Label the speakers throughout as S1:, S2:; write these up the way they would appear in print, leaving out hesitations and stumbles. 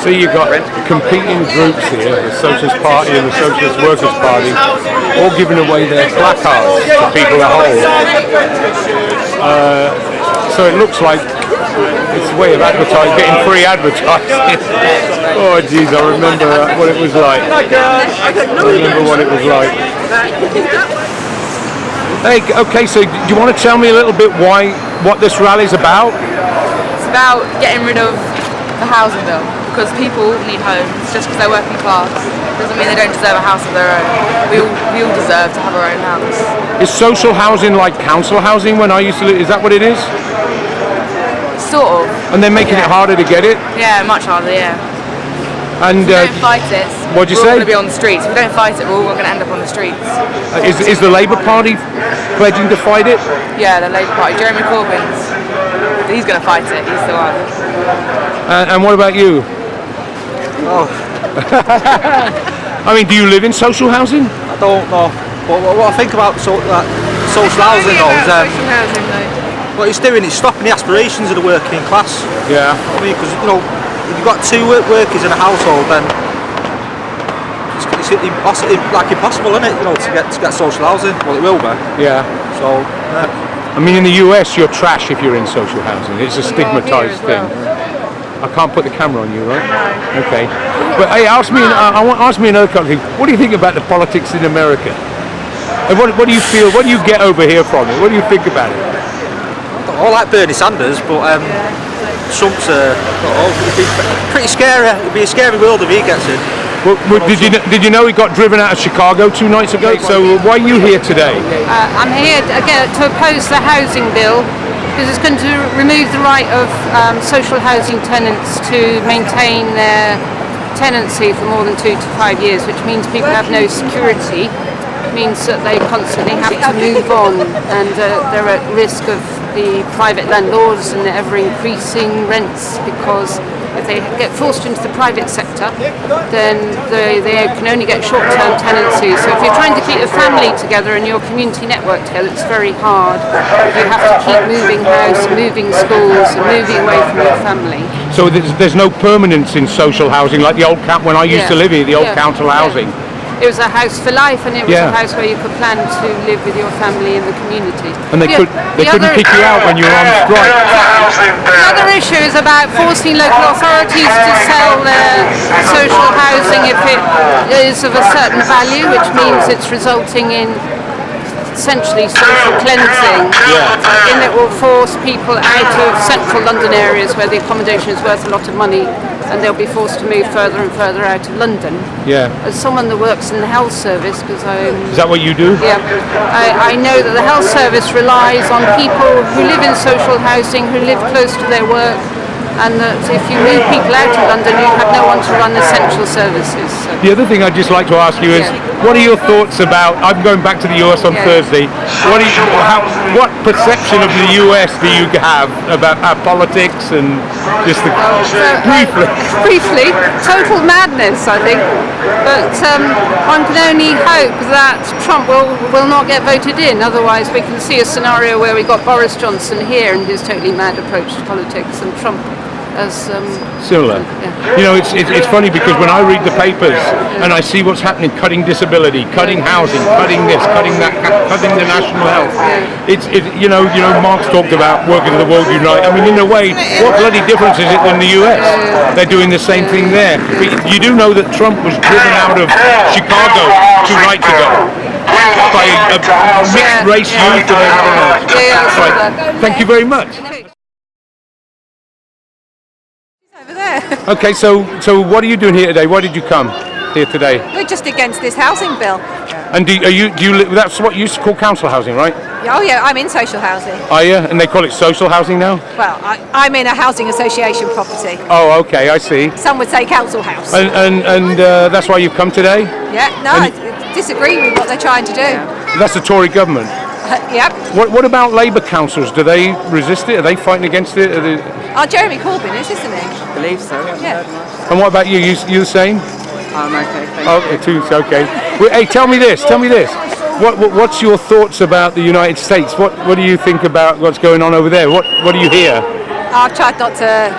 S1: See, you've got competing groups here, the Socialist Party and the Socialist Workers' Party, all giving away their placards to people at home. So it looks like it's a way of advertising, getting free advertising. Oh geez, I remember what it was like. Hey, okay, so do you want to tell me a little bit what this rally's about?
S2: It's about getting rid of the housing bill, because people need homes. Just because they're working class doesn't mean they don't deserve a house of their own. We all deserve to have our own house.
S1: Is social housing like council housing when I used to live? Is that what it is?
S2: Sort of.
S1: And they're making it harder to get it?
S2: Yeah, much harder, yeah.
S1: And
S2: if we don't fight it,
S1: what'd you
S2: we're all
S1: say?
S2: going to be on the streets. If we don't fight it, we're all going to end up on the streets.
S1: Is the Labour Party pledging to fight it?
S2: Yeah, the Labour Party. Jeremy Corbyn's. He's going to fight it. He's the one.
S1: And what about you?
S3: Oh.
S1: I mean, do you live in social housing?
S3: I don't know. But what I think about social housing though is
S2: social housing, though.
S3: what it's doing is stopping the aspirations of the working class.
S1: Yeah.
S3: I mean, because if you've got two workers in a household, then it's like impossible, isn't it? To get social housing. Well, it will be.
S1: Yeah.
S3: So.
S1: I mean, in the US, you're trash if you're in social housing. It's a stigmatized thing. I can't put the camera on you, right? No. Okay. But hey, ask me another kind of thing. What do you think about the politics in America? And what do you feel? What do you get over here from it? What do you think about it?
S3: I like Bernie Sanders, but Trump's it'd be pretty scary. It'd be a scary world if he gets in.
S1: Well, did you know he got driven out of Chicago 2 nights ago? So why are you here today?
S4: I'm here again to oppose the housing bill because it's going to remove the right of social housing tenants to maintain their tenancy for more than 2 to 5 years, which means people have no security. It means that they constantly have to move on, and they're at risk of the private landlords and the ever-increasing rents, because if they get forced into the private sector, then they can only get short-term tenancies. So if you're trying to keep your family together and your community network together, it's very hard. You have to keep moving house, moving schools, and moving away from your family.
S1: So there's no permanence in social housing like the old when I used to live here, the old council housing.
S4: It was a house for life, and it was a house where you could plan to live with your family in the community.
S1: And they couldn't kick you out when you were on strike.
S4: The other issue is about forcing local authorities to sell their social housing if it is of a certain value, which means it's resulting in essentially social cleansing. And it will force people out of central London areas where the accommodation is worth a lot of money, and they'll be forced to move further and further out of London.
S1: Yeah.
S4: As someone that works in the health service, because
S1: Is that what you do?
S4: Yeah. I know that the health service relies on people who live in social housing, who live close to their work, and that if you move people out of London, you have no one to run essential services. So.
S1: The other thing I'd just like to ask you is, what are your thoughts about, I'm going back to the US on Thursday, what perception of the US do you have about our politics and just the...
S4: Briefly, total madness, I think. But one can only hope that Trump will not get voted in, otherwise we can see a scenario where we've got Boris Johnson here and his totally mad approach to politics, and Trump as...
S1: Similar.
S4: Yeah.
S1: It's funny because when I read the papers and I see what's happening, cutting disability, cutting housing, cutting this, cutting that, cutting the national health. Marx talked about working the world unite. I mean, in a way, what bloody difference is it in the US? They're doing the same thing there. But you do know that Trump was driven out of Chicago 2 nights ago by a mixed race youth and everything else. Right. Thank you very much. Okay, so what are you doing here today? Why did you come here today?
S5: We're just against this housing bill.
S1: And do you live? That's what you used to call council housing, right?
S5: Oh yeah, I'm in social housing.
S1: Are you? And they call it social housing now?
S5: Well, I'm in a housing association property.
S1: Oh, okay, I see.
S5: Some would say council house.
S1: And that's why you've come today?
S5: Yeah, no, I disagree with what they're trying to do.
S1: That's the Tory government.
S5: Yep.
S1: What about Labour councillors? Do they resist it? Are they fighting against it?
S5: Jeremy Corbyn is, isn't he?
S6: I believe so.
S5: Yeah.
S1: And what about you? You the same?
S6: I'm okay. Thank
S1: you. Okay. Well, hey, tell me this. What's your thoughts about the United States? What do you think about what's going on over there? What do you hear?
S5: I've tried not to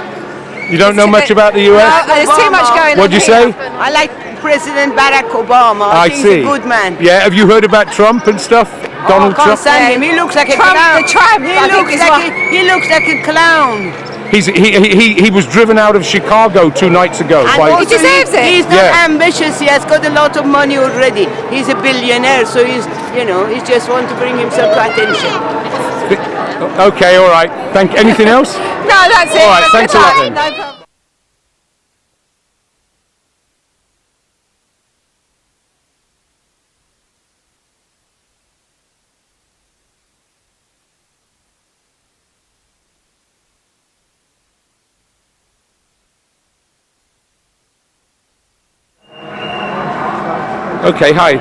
S1: You don't know much about the US?
S5: There's too much going on.
S1: What'd you say?
S6: I like President Barack Obama.
S1: I
S6: He's
S1: see.
S6: a good man.
S1: Yeah, have you heard about Trump and stuff? Donald
S6: Can't
S1: Trump?
S6: stand him. He looks like a
S5: Trump,
S6: clown.
S5: the Trump, I think is what-
S6: He looks like a clown.
S1: He was driven out of Chicago 2 nights ago.
S6: And
S1: by-
S6: also
S5: deserves it.
S6: He's not
S1: Yeah.
S6: ambitious. He has got a lot of money already. He's a billionaire, so he's he just wants to bring himself to attention.
S1: Okay, all right. Anything else?
S5: No, that's it.
S1: All right, thanks a lot then.
S5: No problem.
S1: Okay, hi.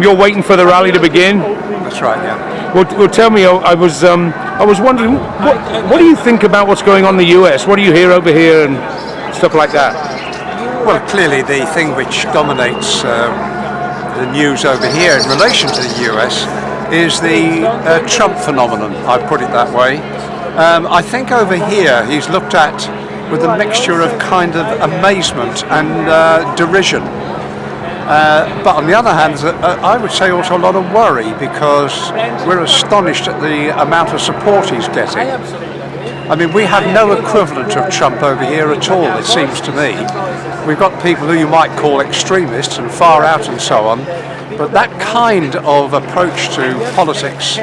S1: You're waiting for the rally to begin.
S3: That's right, yeah.
S1: Well, tell me. I was wondering, what do you think about what's going on in the US? What do you hear over here and stuff like that?
S7: Well, clearly the thing which dominates the news over here in relation to the US is the Trump phenomenon, I put it that way. I think over here he's looked at with a mixture of kind of amazement and derision. But on the other hand, I would say also a lot of worry, because we're astonished at the amount of support he's getting. I mean, we have no equivalent of Trump over here at all, it seems to me. We've got people who you might call extremists and far out and so on, but that kind of approach to politics,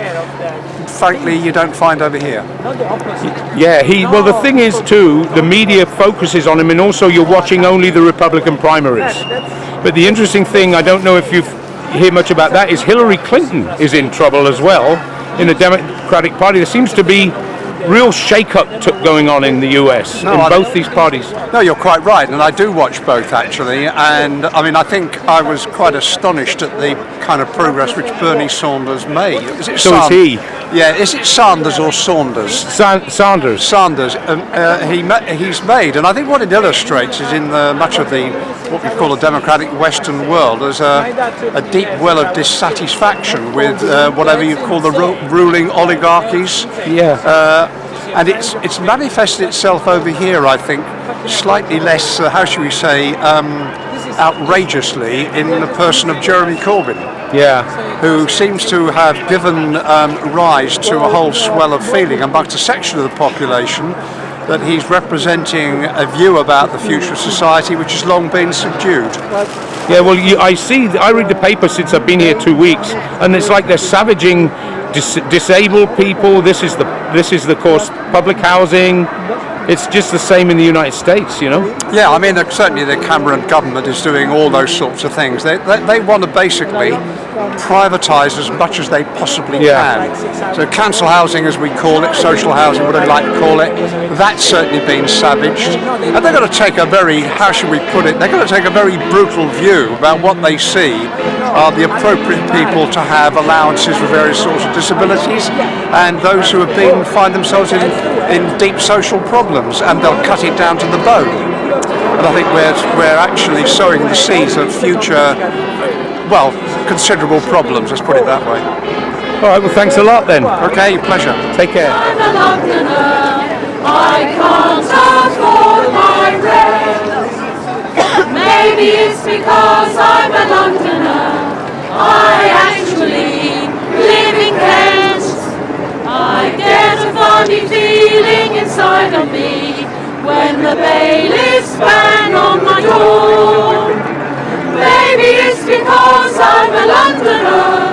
S7: frankly, you don't find over here.
S1: Yeah, well, the thing is too, the media focuses on him, and also you're watching only the Republican primaries. But the interesting thing, I don't know if you hear much about that, is Hillary Clinton is in trouble as well in the Democratic Party. There seems to be real shake-up going on in the US in both these parties.
S7: No, you're quite right, and I do watch both actually, and I mean, I think I was quite astonished at the kind of progress which Bernie Sanders made. Is it
S1: So is he.
S7: Yeah, is it Sanders or Saunders?
S1: Sanders.
S7: Sanders, he's made, and I think what it illustrates is in much of the what we call the democratic Western world, there's a deep well of dissatisfaction with whatever you call the ruling oligarchies.
S1: Yeah.
S7: And it's manifested itself over here, I think, slightly less, how should we say, outrageously in the person of Jeremy Corbyn.
S1: Yeah.
S7: Who seems to have given rise to a whole swell of feeling amongst a section of the population that he's representing a view about the future of society which has long been subdued.
S1: Yeah, well, I read the paper since I've been here 2 weeks, and it's like they're savaging disabled people. This is the course, public housing. It's just the same in the United States, you know?
S7: Yeah, I mean, certainly the Cameron government is doing all those sorts of things. They want to basically privatise as much as they possibly can. So council housing, as we call it, social housing, whatever you like to call it, that's certainly been savaged. And they're going to take a very, how should we put it, they're going to take a very brutal view about what they see are the appropriate people to have allowances for various sorts of disabilities, and those who find themselves in deep social problems, and they'll cut it down to the bone. And I think we're actually sowing the seeds of future, well, considerable problems, let's put it that way.
S1: All right, well, thanks a lot then.
S7: Okay, pleasure.
S1: Take care.
S8: I'm a Londoner, I can't afford my rent. Maybe it's because I'm a Londoner, I actually live in Kent. I get a funny feeling inside of me when the bailiffs bang on my door. Maybe it's because I'm a Londoner,